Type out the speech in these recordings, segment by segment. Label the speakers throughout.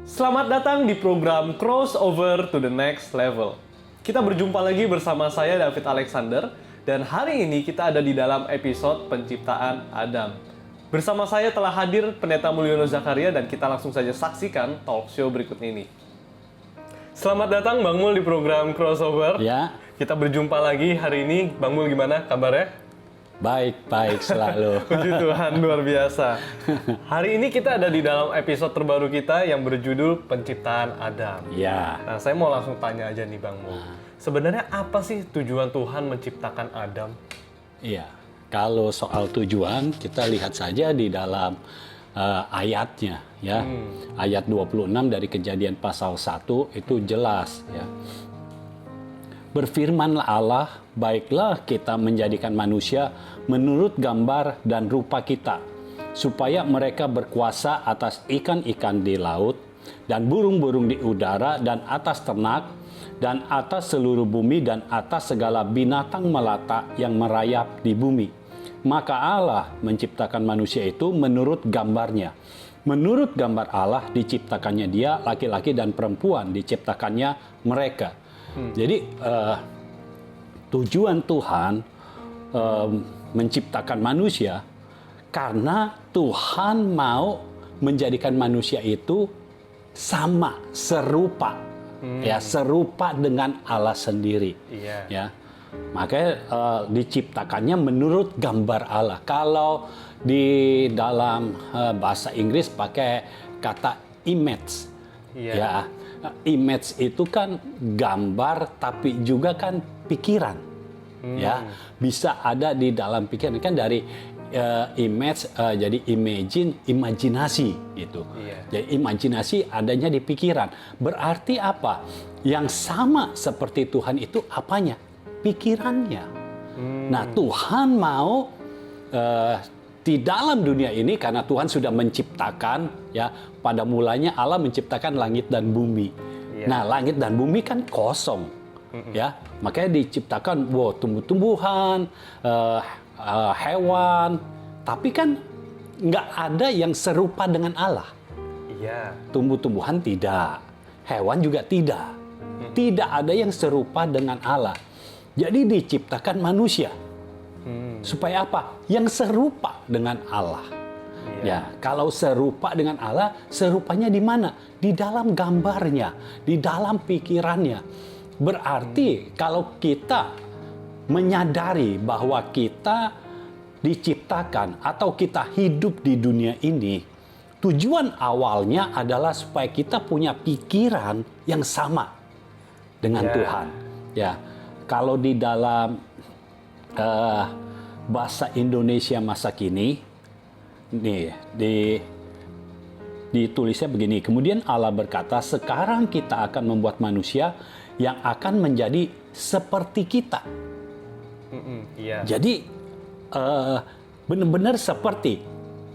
Speaker 1: Selamat datang di program Crossover to the Next Level. Kita berjumpa lagi bersama saya David Alexander dan hari ini kita ada di dalam episode penciptaan Adam. Bersama saya telah hadir Pendeta Mulyono Zakaria dan kita langsung saja saksikan talk show berikut ini. Selamat datang Bang Mul di program Crossover.
Speaker 2: Ya.
Speaker 1: Kita berjumpa lagi hari ini. Bang Mul gimana kabarnya?
Speaker 2: Baik selalu.
Speaker 1: Puji Tuhan, luar biasa. Hari ini kita ada di dalam episode terbaru kita yang berjudul Penciptaan Adam.
Speaker 2: Ya.
Speaker 1: Nah, saya mau langsung tanya aja nih Bang Mul. Sebenarnya apa sih tujuan Tuhan menciptakan Adam?
Speaker 2: Iya. Kalau soal tujuan, kita lihat saja di dalam ayatnya. Ya. Ayat 26 dari Kejadian pasal 1 itu jelas. Ya. Berfirmanlah Allah, baiklah kita menjadikan manusia menurut gambar dan rupa kita, supaya mereka berkuasa atas ikan-ikan di laut, dan burung-burung di udara, dan atas ternak, dan atas seluruh bumi, dan atas segala binatang melata yang merayap di bumi. Maka Allah menciptakan manusia itu menurut gambarnya. Menurut gambar Allah diciptakannya dia, laki-laki dan perempuan diciptakannya mereka. Jadi tujuan Tuhan menciptakan manusia karena Tuhan mau menjadikan manusia itu sama, serupa, ya serupa dengan Allah sendiri.
Speaker 1: Iya.
Speaker 2: Ya, makanya diciptakannya menurut gambar Allah. Kalau di dalam bahasa Inggris pakai kata image,
Speaker 1: Iya.
Speaker 2: ya. Image itu kan gambar tapi juga kan pikiran, ya bisa ada di dalam pikiran kan dari image jadi imajinasi itu.
Speaker 1: Iya.
Speaker 2: Jadi imajinasi adanya di pikiran. Berarti apa? Yang sama seperti Tuhan itu apanya? Pikirannya. Nah Tuhan mau di dalam dunia ini karena Tuhan sudah menciptakan, ya pada mulanya Allah menciptakan langit dan bumi.
Speaker 1: Yeah.
Speaker 2: Nah langit dan bumi kan kosong, ya makanya diciptakan tumbuh-tumbuhan, hewan, tapi kan nggak ada yang serupa dengan Allah.
Speaker 1: Iya.
Speaker 2: Tumbuh-tumbuhan tidak, hewan juga tidak, tidak ada yang serupa dengan Allah. Jadi diciptakan manusia. Supaya apa? Yang serupa dengan Allah. Ya, kalau serupa dengan Allah, serupanya di mana? Di dalam gambarnya, di dalam pikirannya. Berarti kalau kita menyadari bahwa kita diciptakan atau kita hidup di dunia ini, tujuan awalnya adalah supaya kita punya pikiran yang sama dengan Tuhan. Ya, kalau di dalam bahasa Indonesia masa kini, nih ditulisnya begini. Kemudian Allah berkata, sekarang kita akan membuat manusia yang akan menjadi seperti kita.
Speaker 1: Iya.
Speaker 2: Jadi benar-benar seperti.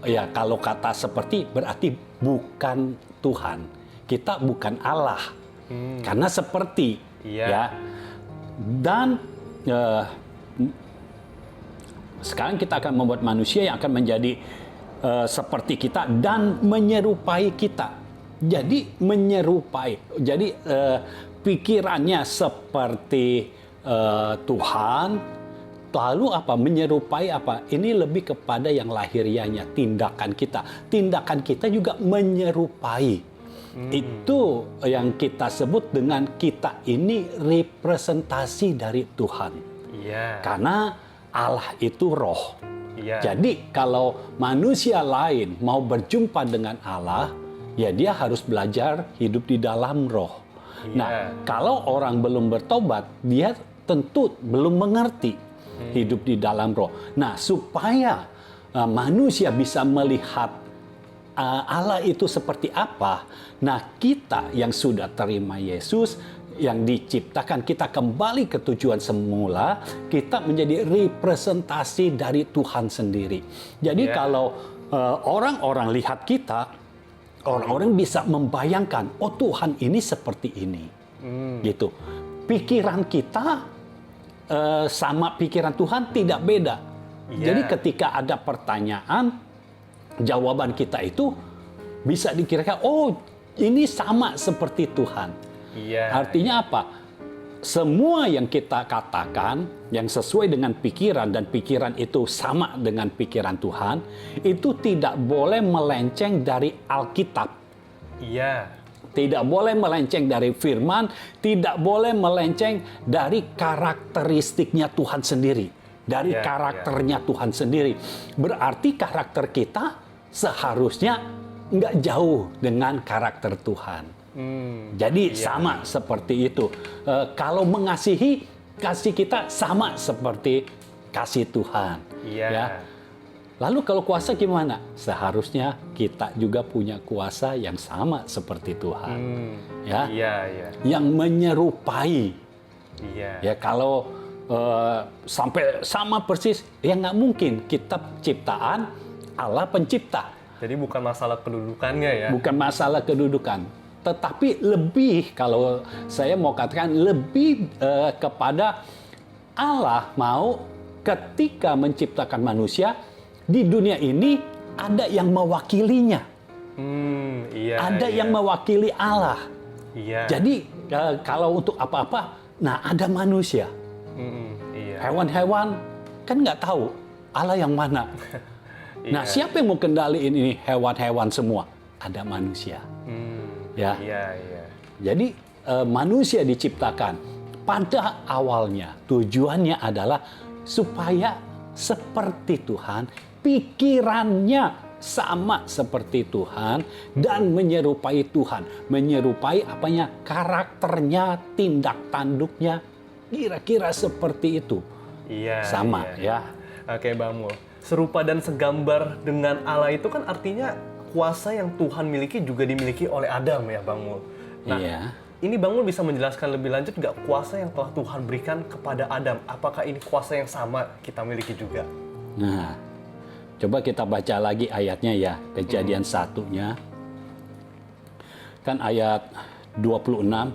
Speaker 2: Ya kalau kata seperti berarti bukan Tuhan. Kita bukan Allah. Karena seperti.
Speaker 1: Iya.
Speaker 2: Ya. Dan sekarang kita akan membuat manusia yang akan menjadi seperti kita dan menyerupai kita. Jadi menyerupai. Jadi pikirannya seperti Tuhan. Lalu apa? Menyerupai apa? Ini lebih kepada yang lahiriahnya, tindakan kita. Tindakan kita juga menyerupai. Itu yang kita sebut dengan kita ini representasi dari Tuhan.
Speaker 1: Iya.
Speaker 2: Karena Allah itu roh.
Speaker 1: Iya.
Speaker 2: Jadi kalau manusia lain mau berjumpa dengan Allah, ya dia harus belajar hidup di dalam roh.
Speaker 1: Iya.
Speaker 2: Nah, kalau orang belum bertobat, dia tentu belum mengerti hidup di dalam roh. Nah, supaya manusia bisa melihat Allah itu seperti apa, nah kita yang sudah terima Yesus, yang diciptakan kita kembali ke tujuan semula, kita menjadi representasi dari Tuhan sendiri. Jadi kalau orang-orang lihat kita, orang-orang bisa membayangkan, oh Tuhan ini seperti ini, gitu. Pikiran kita sama pikiran Tuhan tidak beda. Jadi ketika ada pertanyaan, jawaban kita itu bisa dikirakan, oh Ini sama seperti Tuhan.
Speaker 1: Iya.
Speaker 2: Artinya apa? Semua yang kita katakan yang sesuai dengan pikiran dan pikiran itu sama dengan pikiran Tuhan, itu tidak boleh melenceng dari Alkitab.
Speaker 1: Iya.
Speaker 2: Tidak boleh melenceng dari firman, tidak boleh melenceng dari karakteristiknya Tuhan sendiri, dari karakternya Tuhan sendiri. Berarti karakter kita seharusnya nggak jauh dengan karakter Tuhan. Jadi sama seperti itu. Kalau mengasihi, kasih kita sama seperti kasih Tuhan.
Speaker 1: Iya.
Speaker 2: Ya. Lalu kalau kuasa gimana? Seharusnya kita juga punya kuasa yang sama seperti Tuhan. Ya.
Speaker 1: Iya, iya.
Speaker 2: Yang menyerupai.
Speaker 1: Iya.
Speaker 2: Ya kalau sampai sama persis, ya nggak mungkin. Kita ciptaan, Allah pencipta.
Speaker 1: Jadi bukan masalah kedudukannya ya.
Speaker 2: Bukan masalah kedudukan. Tetapi lebih, kalau saya mau katakan, lebih kepada Allah mau ketika menciptakan manusia, di dunia ini ada yang mewakilinya.
Speaker 1: Iya.
Speaker 2: Ada yang mewakili Allah.
Speaker 1: Iya.
Speaker 2: Jadi kalau untuk apa-apa, nah ada manusia.
Speaker 1: Iya.
Speaker 2: Hewan-hewan kan nggak tahu Allah yang mana. Nah, siapa yang mau kendaliin ini hewan-hewan semua? Ada manusia. Ya.
Speaker 1: Iya, iya.
Speaker 2: Jadi manusia diciptakan pada awalnya tujuannya adalah supaya seperti Tuhan, pikirannya sama seperti Tuhan dan menyerupai Tuhan, menyerupai apanya? Karakternya, tindak tanduknya, kira-kira seperti itu.
Speaker 1: Iya.
Speaker 2: Sama
Speaker 1: iya.
Speaker 2: ya.
Speaker 1: Oke, Bang Mul. Serupa dan segambar dengan Allah itu kan artinya kuasa yang Tuhan miliki juga dimiliki oleh Adam ya, Bang Mul. Nah,
Speaker 2: Iya.
Speaker 1: ini Bang Mul bisa menjelaskan lebih lanjut nggak kuasa yang telah Tuhan berikan kepada Adam? Apakah ini kuasa yang sama kita miliki juga?
Speaker 2: Nah, coba kita baca lagi ayatnya ya, Kejadian 1-nya. Kan ayat 26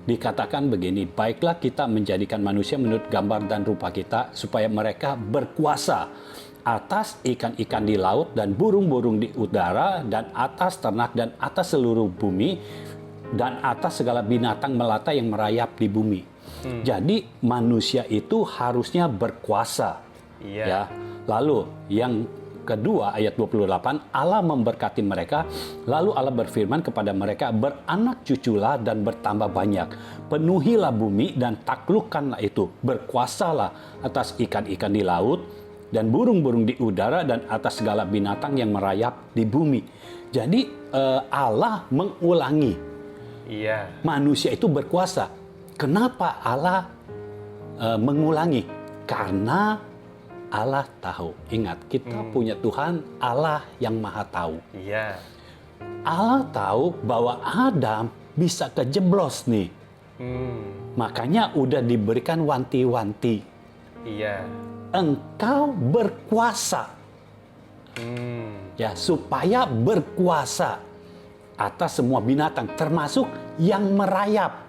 Speaker 2: dikatakan begini, baiklah kita menjadikan manusia menurut gambar dan rupa kita, supaya mereka berkuasa atas ikan-ikan di laut dan burung-burung di udara dan atas ternak dan atas seluruh bumi dan atas segala binatang melata yang merayap di bumi. Jadi manusia itu harusnya berkuasa.
Speaker 1: Iya.
Speaker 2: Ya. Lalu yang kedua ayat 28, Allah memberkati mereka, lalu Allah berfirman kepada mereka, beranak cuculah dan bertambah banyak, penuhilah bumi dan taklukkanlah itu, berkuasalah atas ikan-ikan di laut dan burung-burung di udara dan atas segala binatang yang merayap di bumi. Jadi Allah mengulangi,
Speaker 1: Iya.
Speaker 2: manusia itu berkuasa. Kenapa Allah mengulangi? Karena Allah tahu. Ingat, kita punya Tuhan Allah yang Maha Tahu.
Speaker 1: Iya.
Speaker 2: Allah tahu bahwa Adam bisa kejeblos nih. Makanya udah diberikan wanti-wanti.
Speaker 1: Iya.
Speaker 2: Engkau berkuasa. Ya, supaya berkuasa atas semua binatang, termasuk yang merayap,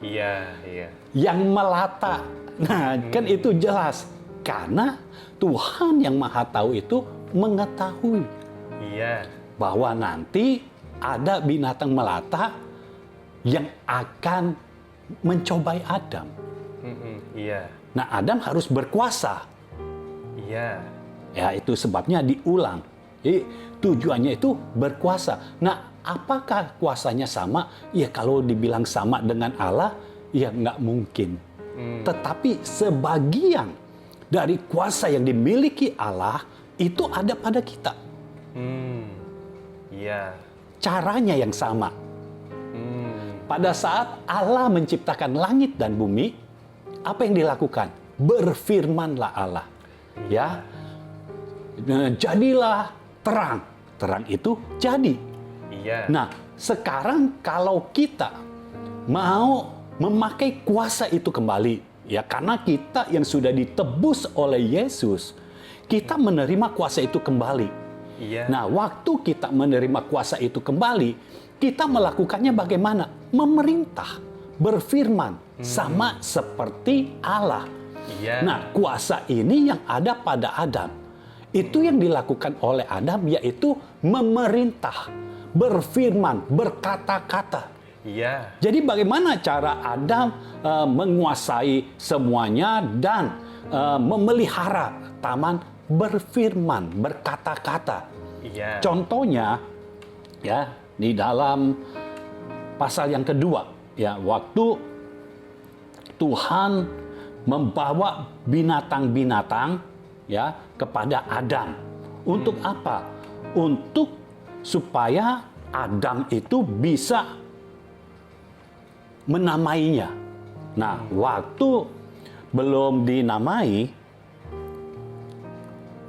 Speaker 1: Iya, iya.
Speaker 2: yang melata. Nah, kan itu jelas. Karena Tuhan yang Maha Tahu itu mengetahui
Speaker 1: Iya.
Speaker 2: bahwa nanti ada binatang melata yang akan mencobai Adam.
Speaker 1: Iya.
Speaker 2: Nah, Adam harus berkuasa.
Speaker 1: Iya.
Speaker 2: Ya, itu sebabnya diulang. Jadi, tujuannya itu berkuasa. Nah, apakah kuasanya sama? Ya, kalau dibilang sama dengan Allah, ya nggak mungkin. Tetapi sebagian dari kuasa yang dimiliki Allah itu ada pada kita.
Speaker 1: Iya.
Speaker 2: Caranya yang sama. Pada saat Allah menciptakan langit dan bumi, apa yang dilakukan? Berfirmanlah Allah. Ya. Jadilah terang. Terang itu jadi.
Speaker 1: Iya.
Speaker 2: Nah, sekarang kalau kita mau memakai kuasa itu kembali, ya karena kita yang sudah ditebus oleh Yesus, kita menerima kuasa itu kembali.
Speaker 1: Iya.
Speaker 2: Nah, waktu kita menerima kuasa itu kembali, kita melakukannya bagaimana? Memerintah, berfirman, sama seperti Allah.
Speaker 1: Iya.
Speaker 2: Nah, kuasa ini yang ada pada Adam. Itu yang dilakukan oleh Adam, yaitu memerintah, berfirman, berkata-kata.
Speaker 1: Iya.
Speaker 2: Jadi bagaimana cara Adam menguasai semuanya dan memelihara taman berfirman, berkata-kata.
Speaker 1: Iya.
Speaker 2: Contohnya ya di dalam pasal yang kedua ya, waktu Tuhan membawa binatang-binatang ya kepada Adam. Untuk apa? Untuk supaya Adam itu bisa menamainya. Nah, waktu belum dinamai,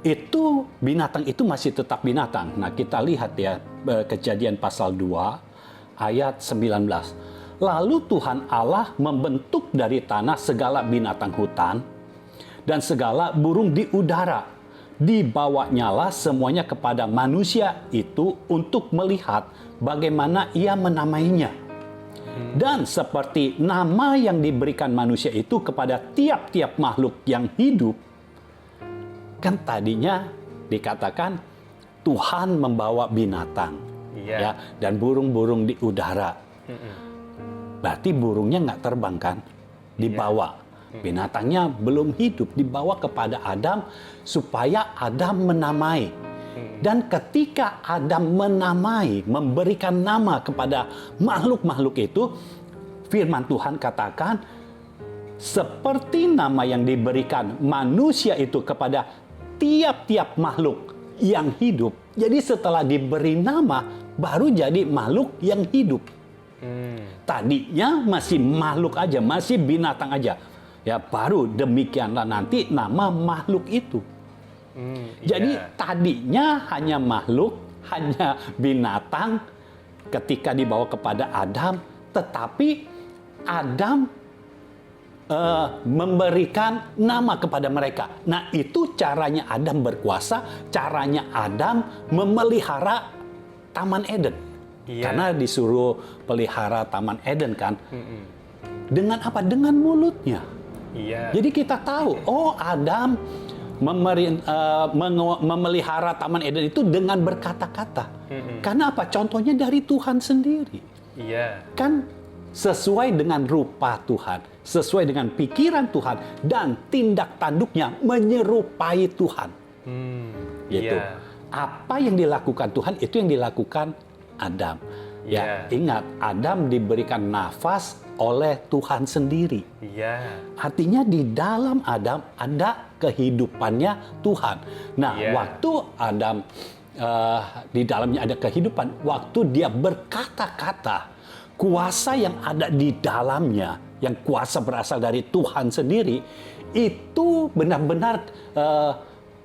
Speaker 2: itu binatang itu masih tetap binatang. Nah, kita lihat ya Kejadian pasal 2 ayat 19. Lalu Tuhan Allah membentuk dari tanah segala binatang hutan dan segala burung di udara. Dibawanyalah semuanya kepada manusia itu untuk melihat bagaimana ia menamainya. Dan seperti nama yang diberikan manusia itu kepada tiap-tiap makhluk yang hidup, kan tadinya dikatakan Tuhan membawa binatang, ya, dan burung-burung di udara. Berarti burungnya nggak terbang kan, dibawa. Binatangnya belum hidup, dibawa kepada Adam supaya Adam menamai. Dan ketika Adam menamai, memberikan nama kepada makhluk-makhluk itu, firman Tuhan katakan, seperti nama yang diberikan manusia itu kepada tiap-tiap makhluk yang hidup. Jadi setelah diberi nama, baru jadi makhluk yang hidup. Tadinya masih makhluk aja, masih binatang aja. Ya, baru demikianlah nanti nama makhluk itu. Jadi tadinya hanya makhluk, hanya binatang ketika dibawa kepada Adam, tetapi Adam memberikan nama kepada mereka. Nah, itu caranya Adam berkuasa, caranya Adam memelihara Taman Eden. Karena disuruh pelihara Taman Eden kan. Dengan apa? Dengan mulutnya. Jadi kita tahu, oh Adam memelihara Taman Eden itu dengan berkata-kata. Karena apa? Contohnya dari Tuhan sendiri. Kan sesuai dengan rupa Tuhan, sesuai dengan pikiran Tuhan, dan tindak tanduknya menyerupai Tuhan. Gitu. Apa yang dilakukan Tuhan, itu yang dilakukan Adam. Ya, ingat, Adam diberikan nafas oleh Tuhan sendiri. Artinya di dalam Adam ada kehidupannya Tuhan. Nah, waktu Adam di dalamnya ada kehidupan, waktu dia berkata-kata, kuasa yang ada di dalamnya, yang kuasa berasal dari Tuhan sendiri, itu benar-benar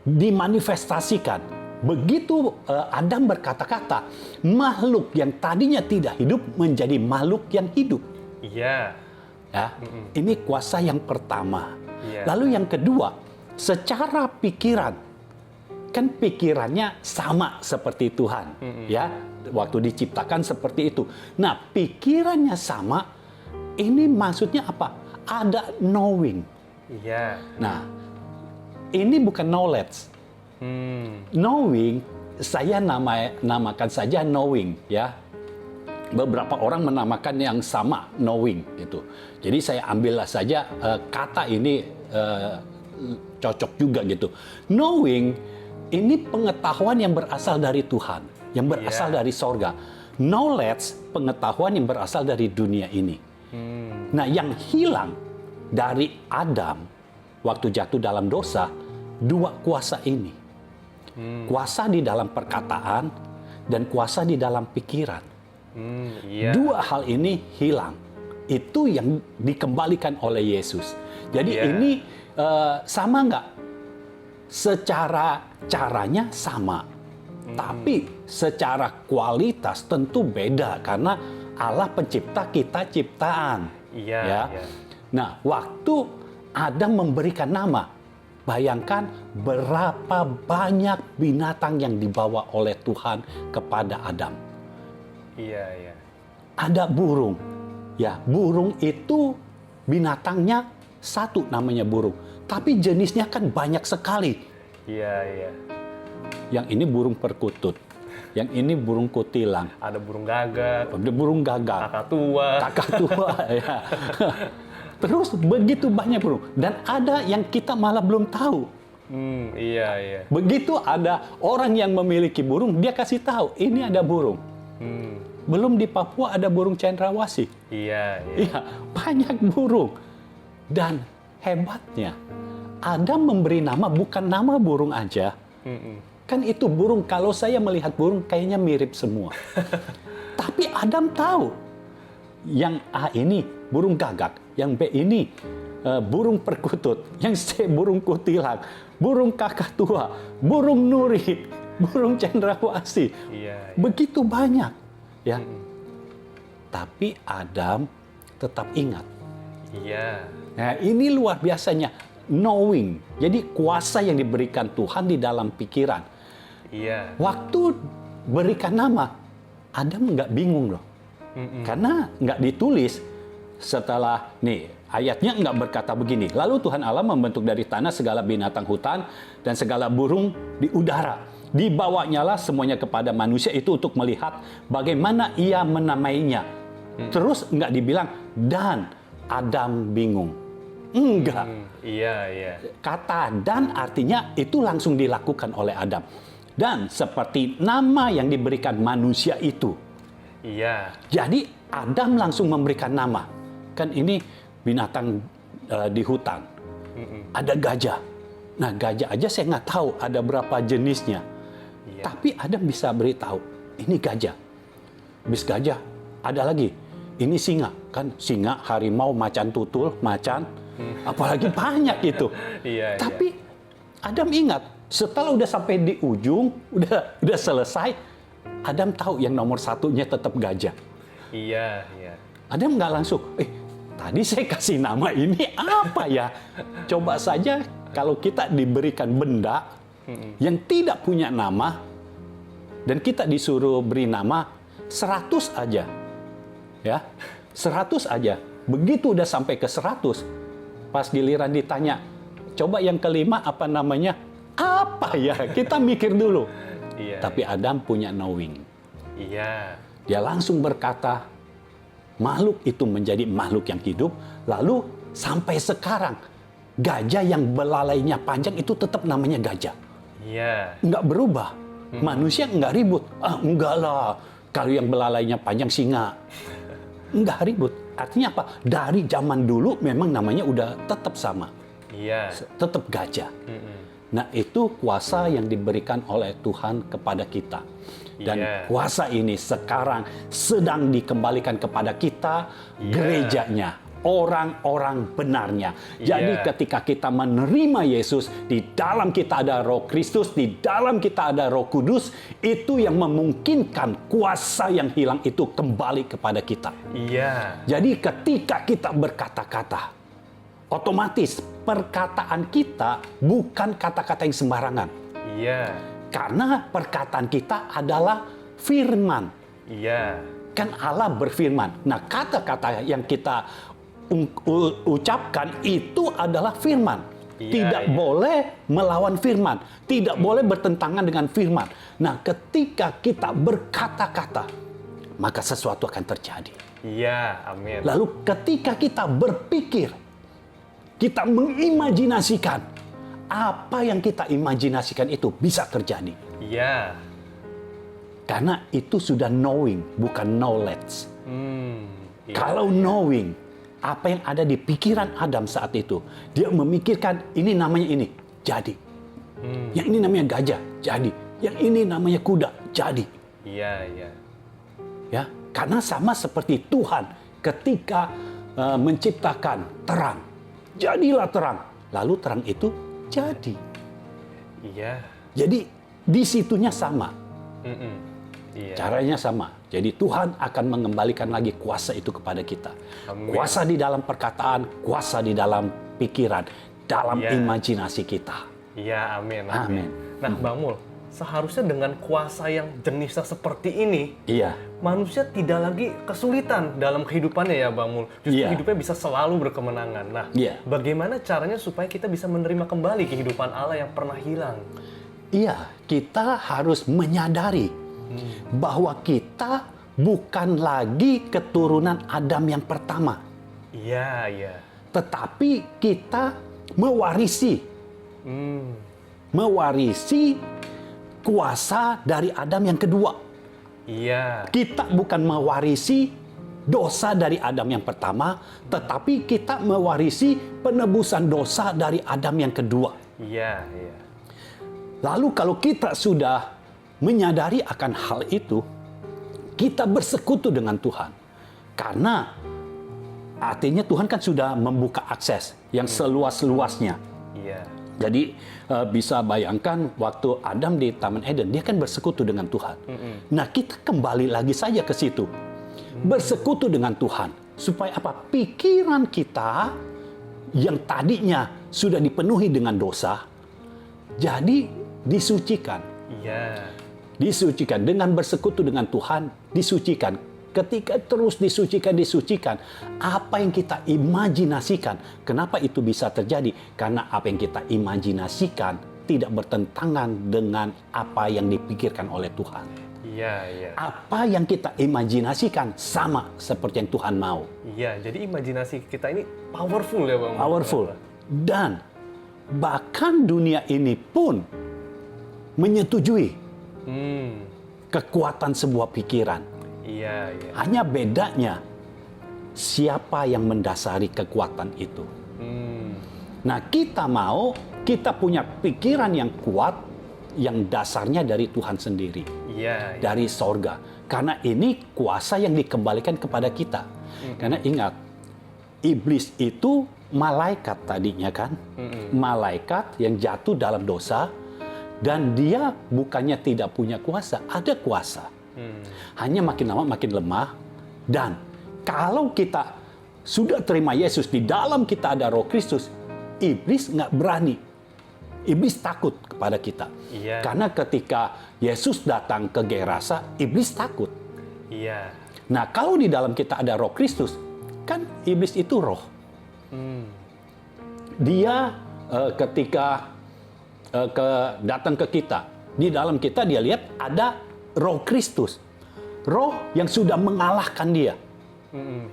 Speaker 2: dimanifestasikan. Begitu Adam berkata-kata, makhluk yang tadinya tidak hidup menjadi makhluk yang hidup. Ya, ini kuasa yang pertama. Lalu yang kedua, secara pikiran, kan pikirannya sama seperti Tuhan, ya. Waktu diciptakan seperti itu. Nah, pikirannya sama. Ini maksudnya apa? Ada knowing. Nah, ini bukan knowledge. Knowing, saya namakan saja knowing, ya. Beberapa orang menamakan yang sama, knowing, gitu. Jadi saya ambillah saja kata ini cocok juga gitu. Knowing ini pengetahuan yang berasal dari Tuhan, yang berasal dari sorga. Knowledge, pengetahuan yang berasal dari dunia ini. Nah, yang hilang dari Adam waktu jatuh dalam dosa, dua kuasa ini. Kuasa di dalam perkataan dan kuasa di dalam pikiran. Dua hal ini hilang. Itu yang dikembalikan oleh Yesus. Jadi ini sama nggak? Secara caranya sama. Tapi secara kualitas tentu beda. Karena Allah pencipta, kita ciptaan. Nah, waktu Adam memberikan nama, bayangkan berapa banyak binatang yang dibawa oleh Tuhan kepada Adam. Ada burung. Ya, burung itu binatangnya satu, namanya burung. Tapi jenisnya kan banyak sekali. Yang ini burung perkutut. Yang ini burung kutilang.
Speaker 1: Ada burung gagak,
Speaker 2: Ada burung gagak.
Speaker 1: kakak tua.
Speaker 2: Kakak tua ya. Terus begitu banyak burung. Dan ada yang kita malah belum tahu.
Speaker 1: Iya, iya.
Speaker 2: Begitu ada orang yang memiliki burung, dia kasih tahu, ini ada burung. Belum di Papua ada burung cendrawasih.
Speaker 1: Iya, iya.
Speaker 2: Iya, banyak burung. Dan hebatnya, Adam memberi nama bukan nama burung aja. Kan itu burung, kalau saya melihat burung kayaknya mirip semua. Tapi Adam tahu, yang A ini burung gagak, yang B ini burung perkutut, yang C burung kutilang, burung kakak tua, burung nuri, burung cendrawasih.
Speaker 1: Iya.
Speaker 2: Begitu banyak, ya. Tapi Adam tetap ingat.
Speaker 1: Iya.
Speaker 2: Nah, ini luar biasanya knowing. Jadi kuasa yang diberikan Tuhan di dalam pikiran.
Speaker 1: Iya.
Speaker 2: Waktu berikan nama, Adam nggak bingung loh. Karena nggak ditulis setelah, nih ayatnya nggak berkata begini. Lalu Tuhan Allah membentuk dari tanah segala binatang hutan dan segala burung di udara. Dibawanyalah semuanya kepada manusia itu untuk melihat bagaimana ia menamainya. Terus nggak dibilang, dan Adam bingung. Enggak.
Speaker 1: Iya, iya.
Speaker 2: Kata dan artinya itu langsung dilakukan oleh Adam. Dan seperti nama yang diberikan manusia itu.
Speaker 1: Iya.
Speaker 2: Jadi Adam langsung memberikan nama. Kan ini binatang di hutan. Ada gajah. Nah, gajah aja saya nggak tahu ada berapa jenisnya.
Speaker 1: Iya.
Speaker 2: Tapi Adam bisa beritahu, ini gajah. Habis gajah, ada lagi. Ini singa. Kan singa, harimau, macan tutul, macan. Apalagi banyak itu.
Speaker 1: Iya,
Speaker 2: Tapi Adam ingat, setelah udah sampai di ujung, udah selesai, Adam tahu yang nomor satunya tetap gajah.
Speaker 1: iya, iya.
Speaker 2: Adam nggak langsung, tadi saya kasih nama ini apa ya? Coba saja kalau kita diberikan benda yang tidak punya nama, dan kita disuruh beri nama 100 aja. Ya, 100 aja. Begitu udah sampai ke 100, pas giliran ditanya, coba yang kelima apa namanya? Apa ya? Kita mikir dulu.
Speaker 1: Iya.
Speaker 2: Tapi Adam punya knowing.
Speaker 1: Iya.
Speaker 2: Dia langsung berkata, makhluk itu menjadi makhluk yang hidup. Lalu sampai sekarang, gajah yang belalainya panjang itu tetap namanya gajah.
Speaker 1: Iya.
Speaker 2: Nggak berubah. Manusia nggak ribut. Enggak lah. Kalau yang belalainya panjang singa. Nggak ribut. Artinya apa? Dari zaman dulu memang namanya udah tetap sama.
Speaker 1: Iya.
Speaker 2: Tetap gajah. Nah, itu kuasa yang diberikan oleh Tuhan kepada kita. Dan kuasa ini sekarang sedang dikembalikan kepada kita, gerejanya, orang-orang benarnya. Jadi ketika kita menerima Yesus, di dalam kita ada Roh Kristus, di dalam kita ada Roh Kudus, itu yang memungkinkan kuasa yang hilang itu kembali kepada kita.
Speaker 1: Iya.
Speaker 2: Jadi ketika kita berkata-kata, otomatis perkataan kita bukan kata-kata yang sembarangan.
Speaker 1: Iya.
Speaker 2: Karena perkataan kita adalah firman.
Speaker 1: Iya.
Speaker 2: Kan Allah berfirman. Nah, kata-kata yang kita ucapkan itu adalah firman. Tidak boleh melawan firman. Tidak boleh bertentangan dengan firman. Nah, ketika kita berkata-kata, maka sesuatu akan terjadi.
Speaker 1: Iya, amin.
Speaker 2: Lalu ketika kita berpikir, kita mengimajinasikan, apa yang kita imajinasikan itu bisa terjadi.
Speaker 1: Iya.
Speaker 2: Karena itu sudah knowing, bukan knowledge.
Speaker 1: Iya.
Speaker 2: Kalau knowing, apa yang ada di pikiran Adam saat itu, dia memikirkan ini namanya ini, jadi. Yang ini namanya gajah, jadi. Yang ini namanya kuda, jadi.
Speaker 1: Iya, iya.
Speaker 2: Ya, karena sama seperti Tuhan ketika menciptakan terang, jadilah terang. Lalu terang itu jadi.
Speaker 1: Iya.
Speaker 2: Jadi di situnya sama.
Speaker 1: Iya.
Speaker 2: Caranya sama. Jadi Tuhan akan mengembalikan lagi kuasa itu kepada kita.
Speaker 1: Amin.
Speaker 2: Kuasa di dalam perkataan, kuasa di dalam pikiran, dalam imajinasi kita.
Speaker 1: Iya, amin.
Speaker 2: Amin.
Speaker 1: Nah, Bang Mul, seharusnya dengan kuasa yang jenisnya seperti ini,
Speaker 2: Iya.
Speaker 1: manusia tidak lagi kesulitan dalam kehidupannya ya, Bang Mul. Justru hidupnya bisa selalu berkemenangan. Nah, bagaimana caranya supaya kita bisa menerima kembali kehidupan Allah yang pernah hilang?
Speaker 2: Iya, kita harus menyadari bahwa kita bukan lagi keturunan Adam yang pertama,
Speaker 1: Iya, iya.
Speaker 2: tetapi kita mewarisi kuasa dari Adam yang kedua.
Speaker 1: Iya.
Speaker 2: Kita bukan mewarisi dosa dari Adam yang pertama, tetapi kita mewarisi penebusan dosa dari Adam yang kedua.
Speaker 1: Iya, iya.
Speaker 2: Lalu kalau kita sudah menyadari akan hal itu, kita bersekutu dengan Tuhan. Karena artinya Tuhan kan sudah membuka akses yang seluas-luasnya.
Speaker 1: Iya.
Speaker 2: Jadi bisa bayangkan waktu Adam di Taman Eden, dia kan bersekutu dengan Tuhan. Nah, kita kembali lagi saja ke situ. Bersekutu dengan Tuhan. Supaya apa? Pikiran kita yang tadinya sudah dipenuhi dengan dosa, jadi disucikan.
Speaker 1: Iya.
Speaker 2: Disucikan. Dengan bersekutu dengan Tuhan, disucikan. Ketika terus disucikan, apa yang kita imajinasikan, kenapa itu bisa terjadi? Karena apa yang kita imajinasikan tidak bertentangan dengan apa yang dipikirkan oleh Tuhan.
Speaker 1: Iya, iya.
Speaker 2: Apa yang kita imajinasikan sama seperti yang Tuhan mau.
Speaker 1: Iya, jadi imajinasi kita ini powerful ya, Bang.
Speaker 2: Powerful. Dan bahkan dunia ini pun menyetujui kekuatan sebuah pikiran.
Speaker 1: Iya, iya.
Speaker 2: Hanya bedanya siapa yang mendasari kekuatan itu. Nah, kita punya pikiran yang kuat yang dasarnya dari Tuhan sendiri,
Speaker 1: Iya, iya.
Speaker 2: dari sorga. Karena ini kuasa yang dikembalikan kepada kita. Karena ingat, iblis itu malaikat tadinya kan, malaikat yang jatuh dalam dosa, dan dia bukannya tidak punya kuasa, ada kuasa. Hanya makin lama makin lemah. Dan kalau kita sudah terima Yesus, di dalam kita ada Roh Kristus, iblis nggak berani. Iblis takut kepada kita.
Speaker 1: Iya.
Speaker 2: Karena ketika Yesus datang ke Gerasa, iblis takut.
Speaker 1: Iya.
Speaker 2: Nah, kalau di dalam kita ada Roh Kristus, kan iblis itu roh. Dia ketika datang ke kita, di dalam kita dia lihat ada Roh Kristus. Roh yang sudah mengalahkan dia.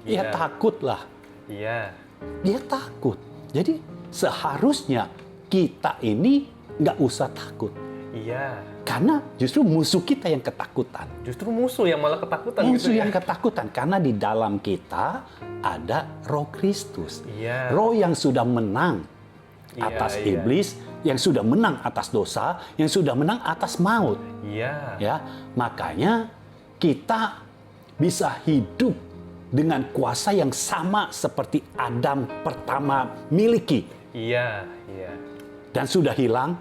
Speaker 2: Dia
Speaker 1: Iya.
Speaker 2: takutlah.
Speaker 1: Iya.
Speaker 2: Dia takut. Jadi seharusnya kita ini nggak usah takut.
Speaker 1: Iya.
Speaker 2: Karena justru musuh kita yang ketakutan.
Speaker 1: Justru musuh yang malah ketakutan
Speaker 2: Musuh
Speaker 1: gitu
Speaker 2: yang
Speaker 1: ya.
Speaker 2: ketakutan. Karena di dalam kita ada Roh Kristus.
Speaker 1: Iya.
Speaker 2: Roh yang sudah menang
Speaker 1: Iya,
Speaker 2: atas
Speaker 1: iya.
Speaker 2: iblis, yang sudah menang atas dosa, yang sudah menang atas maut.
Speaker 1: Iya.
Speaker 2: Ya, makanya kita bisa hidup dengan kuasa yang sama seperti Adam pertama miliki.
Speaker 1: Iya, iya.
Speaker 2: Dan sudah hilang.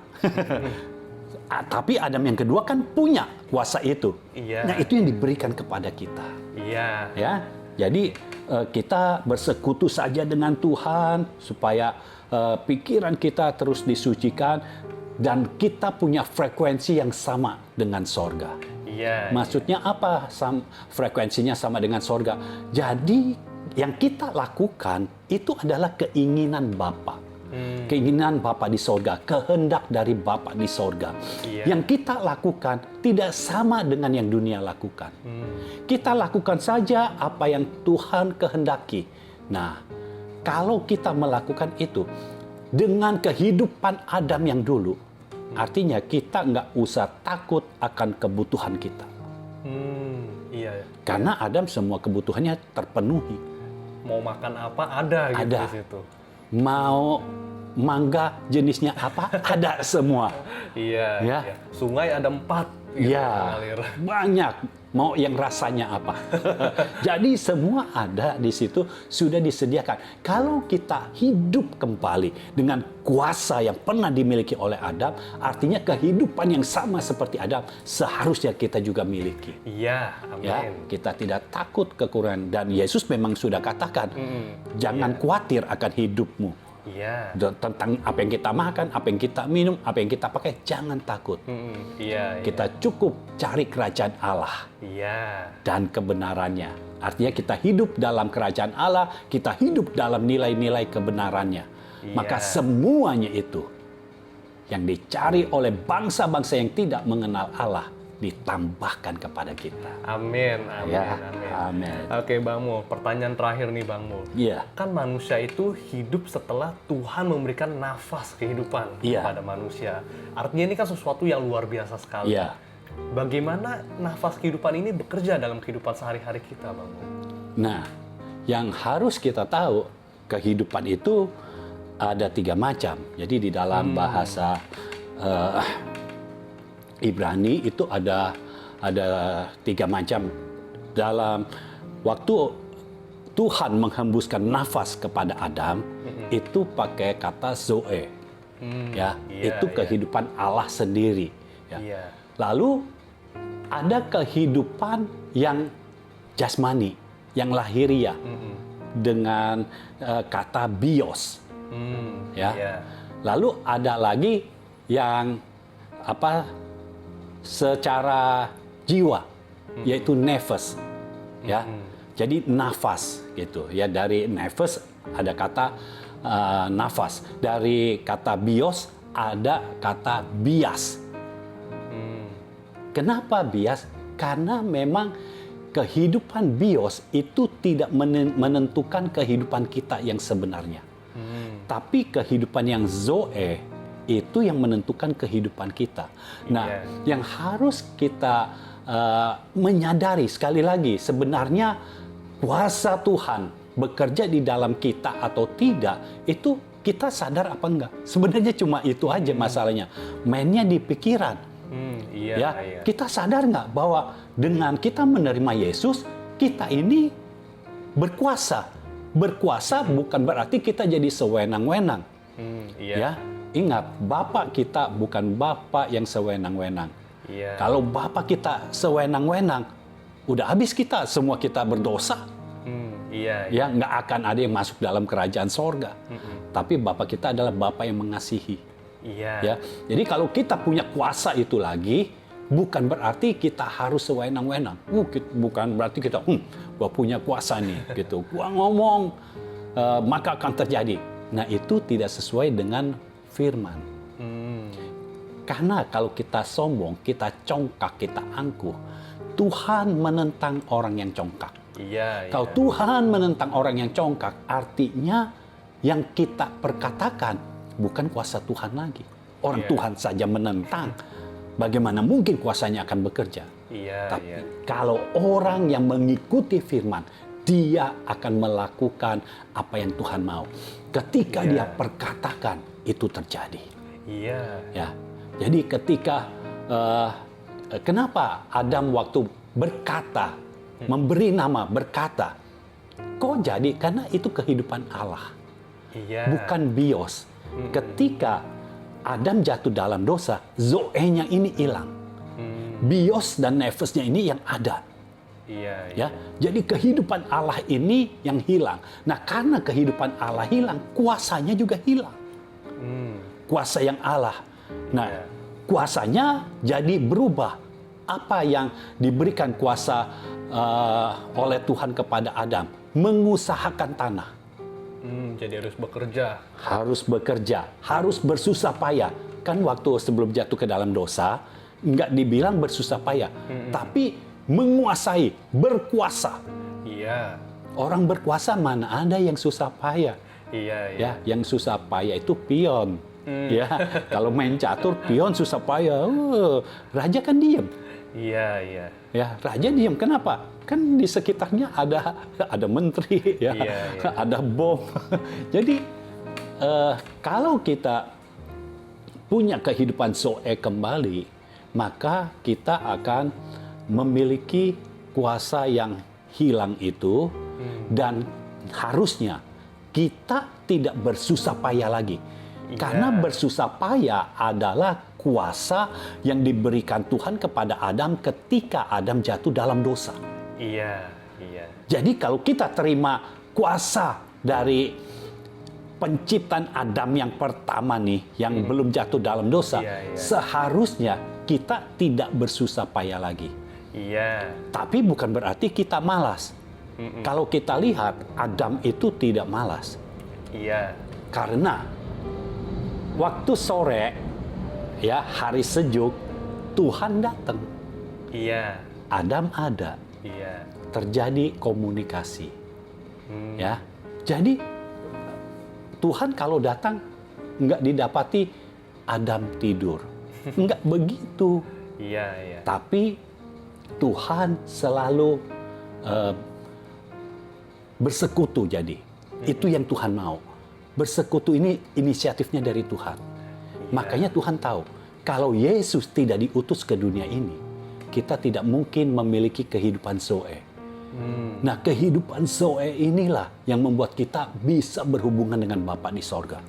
Speaker 2: Tapi Adam yang kedua kan punya kuasa itu.
Speaker 1: Iya.
Speaker 2: Nah, itu yang diberikan kepada kita.
Speaker 1: Iya.
Speaker 2: Ya, jadi kita bersekutu saja dengan Tuhan supaya pikiran kita terus disucikan dan kita punya frekuensi yang sama dengan sorga.
Speaker 1: Iya.
Speaker 2: Maksudnya apa? Frekuensinya sama dengan sorga. Jadi yang kita lakukan itu adalah keinginan Bapa. Keinginan Bapa di sorga, kehendak dari Bapa di sorga.
Speaker 1: Iya.
Speaker 2: Yang kita lakukan tidak sama dengan yang dunia lakukan. Kita lakukan saja apa yang Tuhan kehendaki. Nah, kalau kita melakukan itu dengan kehidupan Adam yang dulu, artinya kita nggak usah takut akan kebutuhan kita.
Speaker 1: Iya.
Speaker 2: Karena Adam semua kebutuhannya terpenuhi.
Speaker 1: Mau makan apa ada gitu
Speaker 2: Ada.
Speaker 1: di situ.
Speaker 2: Mau mangga jenisnya apa, ada semua.
Speaker 1: Iya,
Speaker 2: Ya.
Speaker 1: iya. Sungai ada 4 gitu
Speaker 2: Ya,
Speaker 1: mengalir.
Speaker 2: banyak. Mau yang rasanya apa. Jadi semua ada di situ, sudah disediakan. Kalau kita hidup kembali dengan kuasa yang pernah dimiliki oleh Adam, artinya kehidupan yang sama seperti Adam seharusnya kita juga miliki.
Speaker 1: Iya, amin.
Speaker 2: Ya, kita tidak takut kekurangan, dan Yesus memang sudah katakan, jangan khawatir akan hidupmu.
Speaker 1: Iya.
Speaker 2: Tentang apa yang kita makan, apa yang kita minum, apa yang kita pakai, jangan takut.
Speaker 1: Iya,
Speaker 2: Kita cukup cari kerajaan Allah
Speaker 1: iya.
Speaker 2: dan kebenarannya. Artinya kita hidup dalam kerajaan Allah, kita hidup dalam nilai-nilai kebenarannya.
Speaker 1: Iya.
Speaker 2: Maka semuanya itu yang dicari oleh bangsa-bangsa yang tidak mengenal Allah ditambahkan kepada kita.
Speaker 1: Amin, amin,
Speaker 2: Ya,
Speaker 1: amin.
Speaker 2: amin.
Speaker 1: Oke, Bang Mul, pertanyaan terakhir nih, Bang Mul.
Speaker 2: Iya.
Speaker 1: Kan manusia itu hidup setelah Tuhan memberikan nafas kehidupan
Speaker 2: Iya.
Speaker 1: kepada manusia. Artinya ini kan sesuatu yang luar biasa sekali.
Speaker 2: Iya.
Speaker 1: Bagaimana nafas kehidupan ini bekerja dalam kehidupan sehari-hari kita, Bang Mul?
Speaker 2: Nah, yang harus kita tahu, kehidupan itu ada 3 macam. Jadi di dalam bahasa Ibrani itu ada 3 macam. Dalam waktu Tuhan menghembuskan nafas kepada Adam, itu pakai kata Zoe. Ya,
Speaker 1: iya,
Speaker 2: itu
Speaker 1: iya.
Speaker 2: kehidupan Allah sendiri. Ya.
Speaker 1: Iya.
Speaker 2: Lalu ada kehidupan yang jasmani, yang lahiriah, dengan kata bios. Ya.
Speaker 1: Iya.
Speaker 2: Lalu ada lagi yang secara jiwa, yaitu nefas. Ya. Jadi nafas gitu. Ya, dari nefas ada kata nafas. Dari kata bios ada kata bias. Kenapa bias? Karena memang kehidupan bios itu tidak menentukan kehidupan kita yang sebenarnya. Tapi kehidupan yang zoe itu yang menentukan kehidupan kita. Nah, yang harus kita menyadari sekali lagi, sebenarnya kuasa Tuhan bekerja di dalam kita atau tidak, itu kita sadar apa enggak? Sebenarnya cuma itu aja masalahnya. Mainnya di pikiran.
Speaker 1: Iya.
Speaker 2: Kita sadar nggak bahwa dengan kita menerima Yesus, kita ini berkuasa. Berkuasa bukan berarti kita jadi sewenang-wenang.
Speaker 1: Iya.
Speaker 2: Ya, ingat, Bapak kita bukan Bapak yang sewenang-wenang.
Speaker 1: Iya.
Speaker 2: Kalau Bapak kita sewenang-wenang, udah habis kita, semua kita berdosa.
Speaker 1: Iya.
Speaker 2: Ya, nggak akan ada yang masuk dalam kerajaan sorga. Tapi Bapak kita adalah Bapak yang mengasihi.
Speaker 1: Iya.
Speaker 2: Ya, jadi kalau kita punya kuasa itu lagi, bukan berarti kita harus sewenang-wenang. Bukan berarti kita, gua punya kuasa nih, gitu. Gua ngomong, maka akan terjadi. Nah, itu tidak sesuai dengan firman. Karena kalau kita sombong, kita congkak, kita angkuh, Tuhan menentang orang yang congkak.
Speaker 1: Iya.
Speaker 2: Kalau Tuhan menentang orang yang congkak, artinya yang kita perkatakan bukan kuasa Tuhan lagi. Orang Tuhan saja menentang. Bagaimana mungkin kuasanya akan bekerja?
Speaker 1: Iya.
Speaker 2: Tapi kalau orang yang mengikuti firman, dia akan melakukan apa yang Tuhan mau. Ketika dia perkatakan, itu terjadi.
Speaker 1: Iya.
Speaker 2: Ya. Jadi ketika kenapa Adam waktu berkata, memberi nama berkata, kok jadi? Karena itu kehidupan Allah,
Speaker 1: Iya.
Speaker 2: bukan bios. Ketika Adam jatuh dalam dosa, zoe-nya ini hilang. Bios dan nefasnya ini yang ada.
Speaker 1: Iya.
Speaker 2: Ya, jadi kehidupan Allah ini yang hilang. Nah, karena kehidupan Allah hilang, kuasanya juga hilang. Kuasa yang Allah. Nah, kuasanya jadi berubah. Apa yang diberikan kuasa oleh Tuhan kepada Adam? Mengusahakan tanah.
Speaker 1: Jadi harus bekerja.
Speaker 2: Harus bekerja, harus bersusah payah. Kan waktu sebelum jatuh ke dalam dosa, nggak dibilang bersusah payah, tapi menguasai, berkuasa.
Speaker 1: Iya.
Speaker 2: Orang berkuasa mana ada yang susah payah?
Speaker 1: Iya.
Speaker 2: Ya, yang susah payah itu pion. Ya, kalau main catur pion susah payah. Raja kan diem.
Speaker 1: Iya.
Speaker 2: Ya, raja diem. Kenapa? Kan di sekitarnya ada menteri, ya, ada bom. Jadi kalau kita punya kehidupan zoe kembali, maka kita akan memiliki kuasa yang hilang itu, dan harusnya kita tidak bersusah payah lagi. Karena bersusah payah adalah kuasa yang diberikan Tuhan kepada Adam ketika Adam jatuh dalam dosa.
Speaker 1: Iya.
Speaker 2: Jadi kalau kita terima kuasa dari penciptaan Adam yang pertama nih, yang belum jatuh dalam dosa, seharusnya kita tidak bersusah payah lagi.
Speaker 1: Iya.
Speaker 2: Tapi bukan berarti kita malas. Kalau kita lihat, Adam itu tidak malas.
Speaker 1: Iya.
Speaker 2: Karena waktu sore, ya, hari sejuk, Tuhan datang.
Speaker 1: Iya.
Speaker 2: Adam ada,
Speaker 1: Iya.
Speaker 2: terjadi komunikasi. Ya, jadi Tuhan kalau datang nggak didapati Adam tidur, nggak begitu.
Speaker 1: Iya, iya.
Speaker 2: Tapi Tuhan selalu bersekutu jadi. Itu yang Tuhan mau. Bersekutu ini inisiatifnya dari Tuhan. Makanya Tuhan tahu, kalau Yesus tidak diutus ke dunia ini, kita tidak mungkin memiliki kehidupan Zoe. Nah, kehidupan Zoe inilah yang membuat kita bisa berhubungan dengan Bapa di sorga.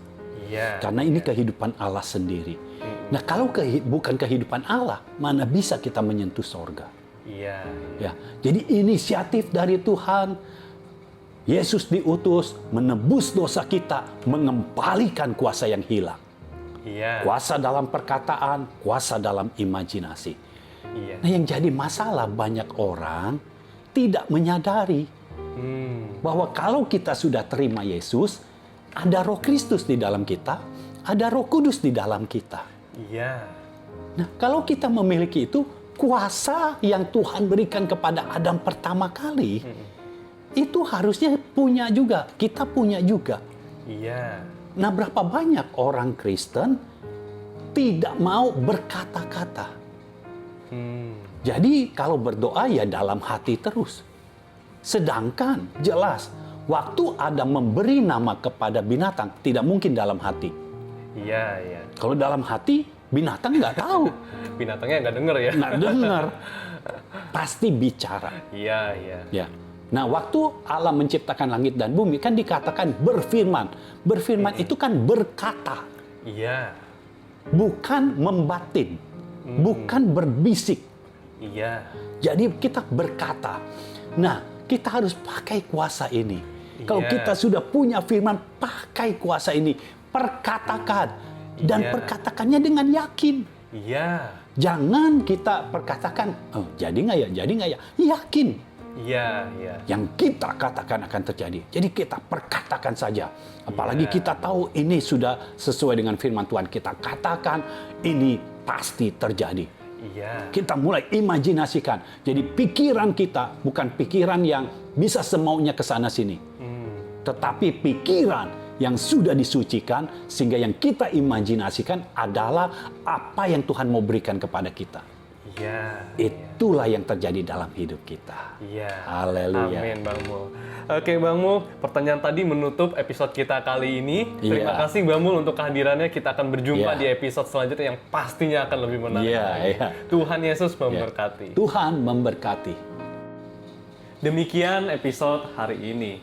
Speaker 1: Iya.
Speaker 2: Karena ini kehidupan Allah sendiri. Nah, kalau bukan kehidupan Allah, mana bisa kita menyentuh sorga?
Speaker 1: Iya.
Speaker 2: Ya, jadi inisiatif dari Tuhan. Yesus diutus menebus dosa kita, mengembalikan kuasa yang hilang.
Speaker 1: Iya.
Speaker 2: Kuasa dalam perkataan, kuasa dalam imajinasi.
Speaker 1: Iya.
Speaker 2: Nah, yang jadi masalah banyak orang tidak menyadari bahwa kalau kita sudah terima Yesus, ada Roh Kristus di dalam kita, ada Roh Kudus di dalam kita.
Speaker 1: Iya.
Speaker 2: Nah, kalau kita memiliki itu, kuasa yang Tuhan berikan kepada Adam pertama kali, itu harusnya punya juga, kita punya juga.
Speaker 1: Iya.
Speaker 2: Nah, berapa banyak orang Kristen tidak mau berkata-kata. Jadi kalau berdoa ya dalam hati terus. Sedangkan jelas, waktu Adam memberi nama kepada binatang, tidak mungkin dalam hati.
Speaker 1: Iya, iya.
Speaker 2: Kalau dalam hati, binatang nggak tahu.
Speaker 1: Binatangnya nggak denger ya?
Speaker 2: Nggak dengar. Pasti bicara.
Speaker 1: Iya, iya.
Speaker 2: Ya. Nah, waktu Allah menciptakan langit dan bumi, kan dikatakan berfirman. Berfirman itu kan berkata.
Speaker 1: Iya.
Speaker 2: Bukan membatin. Bukan berbisik.
Speaker 1: Iya.
Speaker 2: Jadi kita berkata. Nah, kita harus pakai kuasa ini. Kalau
Speaker 1: Iya.
Speaker 2: kita sudah punya firman, pakai kuasa ini. Perkatakan. Dan
Speaker 1: Iya.
Speaker 2: perkatakannya dengan yakin.
Speaker 1: Iya.
Speaker 2: Jangan kita perkatakan, oh, jadi nggak ya, jadi nggak ya. Yakin.
Speaker 1: Iya, iya.
Speaker 2: Yang kita katakan akan terjadi. Jadi kita perkatakan saja. Apalagi
Speaker 1: Iya.
Speaker 2: kita tahu ini sudah sesuai dengan firman Tuhan. Kita katakan ini pasti terjadi.
Speaker 1: Iya.
Speaker 2: Kita mulai imajinasikan. Jadi pikiran kita bukan pikiran yang bisa semaunya ke sana sini. Tetapi pikiran yang sudah disucikan sehingga yang kita imajinasikan adalah apa yang Tuhan mau berikan kepada kita.
Speaker 1: Iya.
Speaker 2: Itulah yang terjadi dalam hidup kita.
Speaker 1: Iya.
Speaker 2: Haleluya.
Speaker 1: Amin, Bang Mul. Oke, Bang Mul, pertanyaan tadi menutup episode kita kali ini. Terima
Speaker 2: Iya.
Speaker 1: kasih, Bang Mul, untuk kehadirannya. Kita akan berjumpa
Speaker 2: Iya.
Speaker 1: di episode selanjutnya yang pastinya akan lebih menarik.
Speaker 2: Iya,
Speaker 1: lagi.
Speaker 2: iya.
Speaker 1: Tuhan Yesus memberkati.
Speaker 2: Tuhan memberkati.
Speaker 1: Demikian episode hari ini.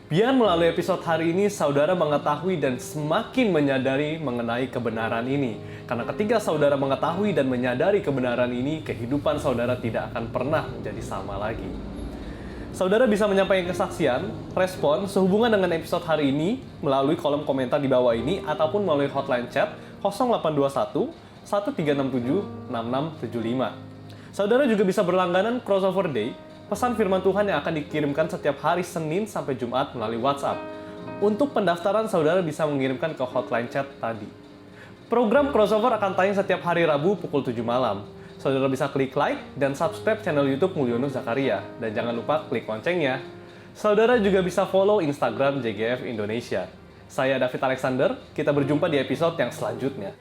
Speaker 1: Biar melalui episode hari ini, saudara mengetahui dan semakin menyadari mengenai kebenaran ini. Karena ketika saudara mengetahui dan menyadari kebenaran ini, kehidupan saudara tidak akan pernah menjadi sama lagi. Saudara bisa menyampaikan kesaksian, respon sehubungan dengan episode hari ini melalui kolom komentar di bawah ini ataupun melalui hotline chat 0821 1367 6675. Saudara juga bisa berlangganan Crossover Day, pesan firman Tuhan yang akan dikirimkan setiap hari Senin sampai Jumat melalui WhatsApp. Untuk pendaftaran, saudara bisa mengirimkan ke hotline chat tadi. Program Crossover akan tayang setiap hari Rabu pukul 7 malam. Saudara bisa klik like dan subscribe channel YouTube Mulyono Zakaria. Dan jangan lupa klik loncengnya. Saudara juga bisa follow Instagram JGF Indonesia. Saya David Alexander, kita berjumpa di episode yang selanjutnya.